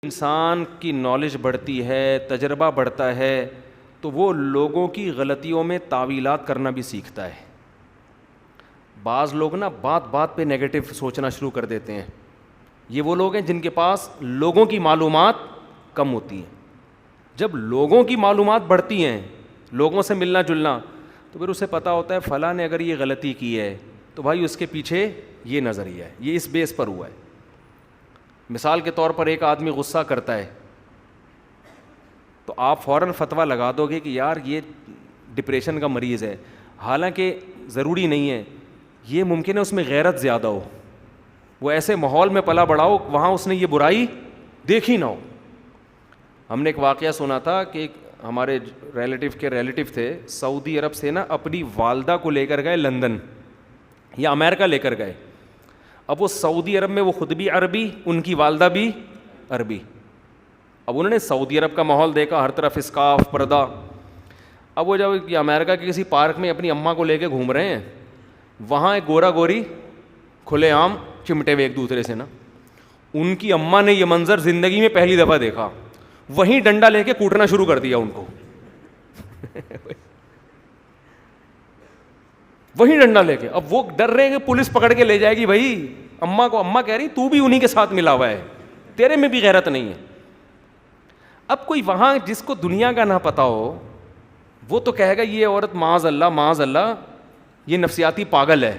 انسان کی نالج بڑھتی ہے، تجربہ بڑھتا ہے، تو وہ لوگوں کی غلطیوں میں تعویلات کرنا بھی سیکھتا ہے. بعض لوگ نا بات بات پہ نیگیٹو سوچنا شروع کر دیتے ہیں. یہ وہ لوگ ہیں جن کے پاس لوگوں کی معلومات کم ہوتی ہیں. جب لوگوں کی معلومات بڑھتی ہیں، لوگوں سے ملنا جلنا، تو پھر اسے پتہ ہوتا ہے فلاں نے اگر یہ غلطی کی ہے تو بھائی اس کے پیچھے یہ نظریہ ہے، یہ اس بیس پر ہوا ہے. مثال کے طور پر ایک آدمی غصہ کرتا ہے تو آپ فوراً فتویٰ لگا دو گے کہ یار یہ ڈپریشن کا مریض ہے، حالانکہ ضروری نہیں ہے. یہ ممکن ہے اس میں غیرت زیادہ ہو، وہ ایسے ماحول میں پلا بڑھا ہو وہاں اس نے یہ برائی دیکھی نہ ہو. ہم نے ایک واقعہ سنا تھا کہ ہمارے ریلیٹیو تھے، سعودی عرب سے نا اپنی والدہ کو لے کر گئے لندن یا امریکہ لے کر گئے. اب وہ سعودی عرب میں وہ خود بھی عربی، ان کی والدہ بھی عربی. اب انہوں نے سعودی عرب کا ماحول دیکھا، ہر طرف اسکارف، پردہ. اب وہ جب امریکہ کے کسی پارک میں اپنی اماں کو لے کے گھوم رہے ہیں، وہاں ایک گورا گوری کھلے عام چمٹے ہوئے ایک دوسرے سے نا. ان کی اماں نے یہ منظر زندگی میں پہلی دفعہ دیکھا، وہیں ڈنڈا لے کے کوٹنا شروع کر دیا ان کو. وہی ڈنڈا لے کے. اب وہ ڈر رہے ہیں کہ پولیس پکڑ کے لے جائے گی. بھائی اماں کو اماں کہہ رہی تو بھی انہی کے ساتھ ملا ہوا ہے، تیرے میں بھی غیرت نہیں ہے. اب کوئی وہاں جس کو دنیا کا نہ پتا ہو وہ تو کہے گا یہ عورت معاذ اللہ یہ نفسیاتی پاگل ہے.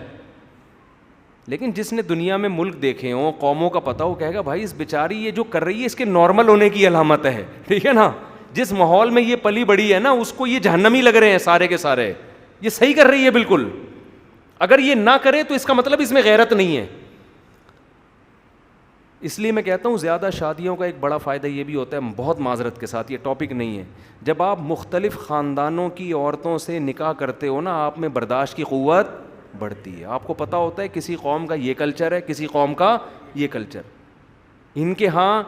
لیکن جس نے دنیا میں ملک دیکھے ہوں، قوموں کا پتا ہو، کہے گا بھائی اس بیچاری یہ جو کر رہی ہے اس کے نارمل ہونے کی علامت ہے. ٹھیک ہے نا. جس ماحول میں یہ پلی بڑی ہے نا اس کو یہ جہنمی لگ رہے ہیں سارے کے سارے. یہ صحیح کر رہی ہے بالکل. اگر یہ نہ کرے تو اس کا مطلب اس میں غیرت نہیں ہے. اس لیے میں کہتا ہوں زیادہ شادیوں کا ایک بڑا فائدہ یہ بھی ہوتا ہے، بہت معذرت کے ساتھ یہ ٹاپک نہیں ہے، جب آپ مختلف خاندانوں کی عورتوں سے نکاح کرتے ہو نا آپ میں برداشت کی قوت بڑھتی ہے. آپ کو پتہ ہوتا ہے کسی قوم کا یہ کلچر ہے، کسی قوم کا یہ کلچر. ان کے ہاں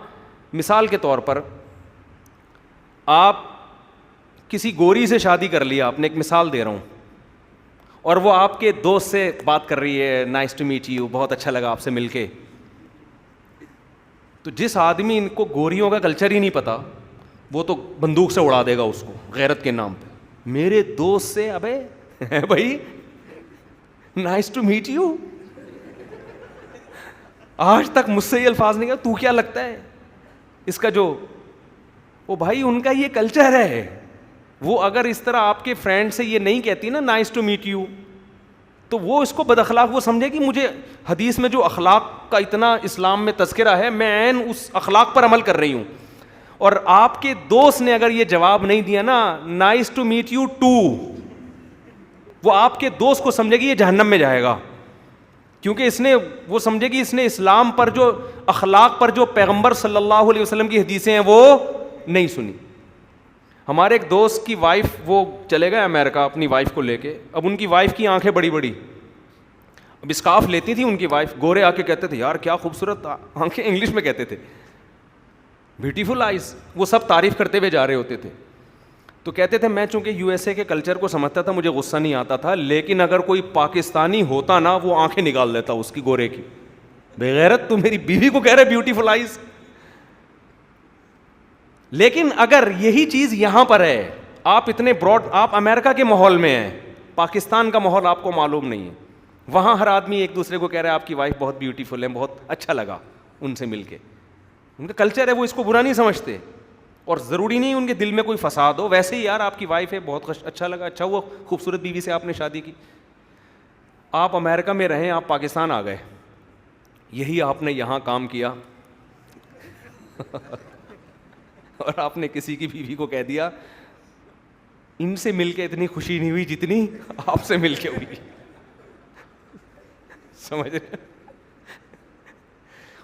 مثال کے طور پر آپ کسی گوری سے شادی کر لیا، آپ نے ایک مثال دے رہا ہوں، اور وہ آپ کے دوست سے بات کر رہی ہے، نائس ٹو میٹ یو، بہت اچھا لگا آپ سے مل کے. تو جس آدمی ان کو گوریوں کا کلچر ہی نہیں پتا وہ تو بندوق سے اڑا دے گا اس کو غیرت کے نام پہ. میرے دوست سے ابے بھائی نائس ٹو میٹ یو، آج تک مجھ سے یہ الفاظ نہیں کہا، تو کیا لگتا ہے اس کا جو وہ بھائی ان کا یہ کلچر ہے. وہ اگر اس طرح آپ کے فرینڈ سے یہ نہیں کہتی نا نائس ٹو میٹ یو تو وہ اس کو بد اخلاق، وہ سمجھے کہ مجھے حدیث میں جو اخلاق کا اتنا اسلام میں تذکرہ ہے میں عین اس اخلاق پر عمل کر رہی ہوں. اور آپ کے دوست نے اگر یہ جواب نہیں دیا نا nice to meet you too, وہ آپ کے دوست کو سمجھے کہ یہ جہنم میں جائے گا، کیونکہ اس نے وہ سمجھے کہ اس نے اسلام پر جو اخلاق پر جو پیغمبر صلی اللہ علیہ وسلم کی حدیثیں ہیں وہ نہیں سنی. ہمارے ایک دوست کی وائف وہ چلے گئے امریکہ اپنی وائف کو لے کے. اب ان کی وائف کی آنکھیں بڑی بڑی، اب اسکارف لیتی تھی ان کی وائف. گورے آ کے کہتے تھے یار کیا خوبصورت آنکھیں، انگلش میں کہتے تھے بیوٹیفل آئیز. وہ سب تعریف کرتے ہوئے جا رہے ہوتے تھے. تو کہتے تھے میں چونکہ یو ایس اے کے کلچر کو سمجھتا تھا مجھے غصہ نہیں آتا تھا، لیکن اگر کوئی پاکستانی ہوتا نا وہ آنکھیں نکال دیتا اس کی گورے کی. بغیرت تو میری بیوی کو کہہ رہے بیوٹیفل آئیز. لیکن اگر یہی چیز یہاں پر ہے، آپ اتنے براڈ، آپ امریکہ کے ماحول میں ہیں، پاکستان کا ماحول آپ کو معلوم نہیں ہے. وہاں ہر آدمی ایک دوسرے کو کہہ رہا ہے آپ کی وائف بہت بیوٹیفل ہے، بہت اچھا لگا ان سے مل کے. ان کا کلچر ہے، وہ اس کو برا نہیں سمجھتے. اور ضروری نہیں ان کے دل میں کوئی فساد ہو. ویسے ہی یار آپ کی وائف ہے بہت اچھا لگا، اچھا وہ خوبصورت بیوی سے آپ نے شادی کی. آپ امریکہ میں رہیں، آپ پاکستان آ گئے، یہی آپ نے یہاں کام کیا اور آپ نے کسی کی بیوی کو کہہ دیا ان سے مل کے اتنی خوشی نہیں ہوئی جتنی آپ سے مل کے ہوئی. سمجھ رہے؟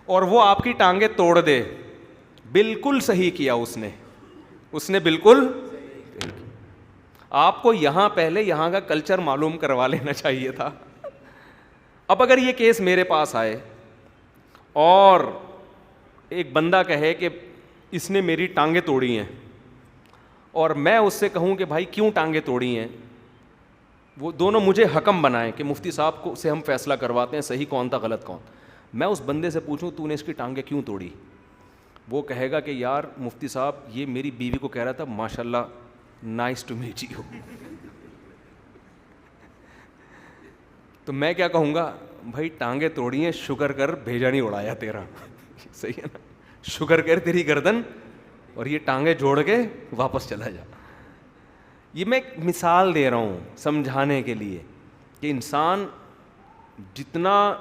اور وہ آپ کی ٹانگیں توڑ دے. بالکل صحیح کیا اس نے بالکل. آپ کو یہاں پہلے یہاں کا کلچر معلوم کروا لینا چاہیے تھا. اب اگر یہ کیس میرے پاس آئے اور ایک بندہ کہے کہ اس نے میری ٹانگیں توڑی ہیں اور میں اس سے کہوں کہ بھائی کیوں ٹانگیں توڑی ہیں، وہ دونوں مجھے حکم بنائیں کہ مفتی صاحب کو سے ہم فیصلہ کرواتے ہیں صحیح کون تھا غلط کون. میں اس بندے سے پوچھوں تو نے اس کی ٹانگیں کیوں توڑی، وہ کہے گا کہ یار مفتی صاحب یہ میری بیوی کو کہہ رہا تھا ماشاء اللہ نائس ٹو میٹ یو. تو میں کیا کہوں گا, بھائی ٹانگیں توڑی ہیں, شکر کر بھیجا نہیں اڑایا تیرا. صحیح ہے نا, شکر کر تیری گردن اور یہ ٹانگیں جوڑ کے واپس چلا جا. یہ میں ایک مثال دے رہا ہوں سمجھانے کے لیے کہ انسان جتنا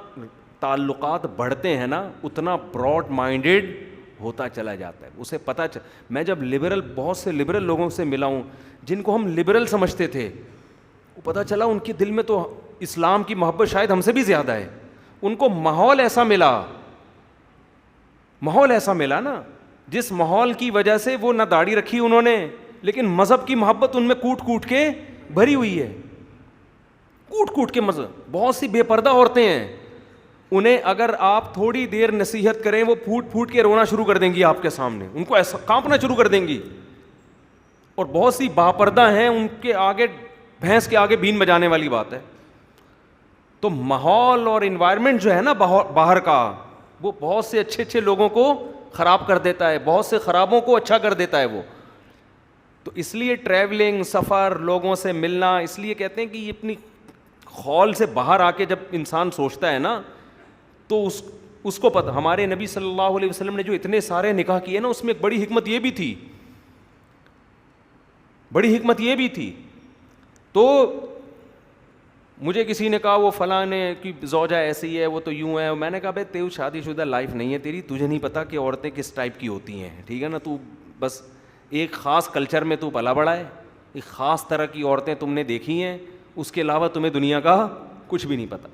تعلقات بڑھتے ہیں نا اتنا براڈ مائنڈیڈ ہوتا چلا جاتا ہے. اسے پتہ میں جب بہت سے لبرل لوگوں سے ملا ہوں جن کو ہم لبرل سمجھتے تھے, وہ پتہ چلا ان کے دل میں تو اسلام کی محبت شاید ہم سے بھی زیادہ ہے. ان کو ماحول ایسا ملا نا جس ماحول کی وجہ سے وہ نہ داڑھی رکھی انہوں نے, لیکن مذہب کی محبت ان میں کوٹ کوٹ کے بھری ہوئی ہے, کوٹ کوٹ کے مذہب. بہت سی بے پردہ عورتیں ہیں, انہیں اگر آپ تھوڑی دیر نصیحت کریں وہ پھوٹ پھوٹ کے رونا شروع کر دیں گی آپ کے سامنے, ان کو ایسا کانپنا شروع کر دیں گی. اور بہت سی باپردہ ہیں, ان کے آگے بھینس کے آگے بین بجانے والی بات ہے. تو ماحول اور انوائرمنٹ جو ہے نا باہر کا, وہ بہت سے اچھے اچھے لوگوں کو خراب کر دیتا ہے, بہت سے خرابوں کو اچھا کر دیتا ہے وہ. تو اس لیے ٹریولنگ, سفر, لوگوں سے ملنا, اس لیے کہتے ہیں کہ یہ اپنی خول سے باہر آ کے جب انسان سوچتا ہے نا تو اس کو پتہ. ہمارے نبی صلی اللہ علیہ وسلم نے جو اتنے سارے نکاح کیے نا اس میں ایک بڑی حکمت یہ بھی تھی. تو مجھے کسی نے کہا وہ فلاں کی زوجہ ایسی ہے, وہ تو یوں ہے. میں نے کہا بھائی تیری شادی شدہ لائف نہیں ہے تیری, تجھے نہیں پتا کہ عورتیں کس ٹائپ کی ہوتی ہیں, ٹھیک ہے نا. تو بس ایک خاص کلچر میں تو پلا بڑا ہے, ایک خاص طرح کی عورتیں تم نے دیکھی ہیں, اس کے علاوہ تمہیں دنیا کا کچھ بھی نہیں پتا.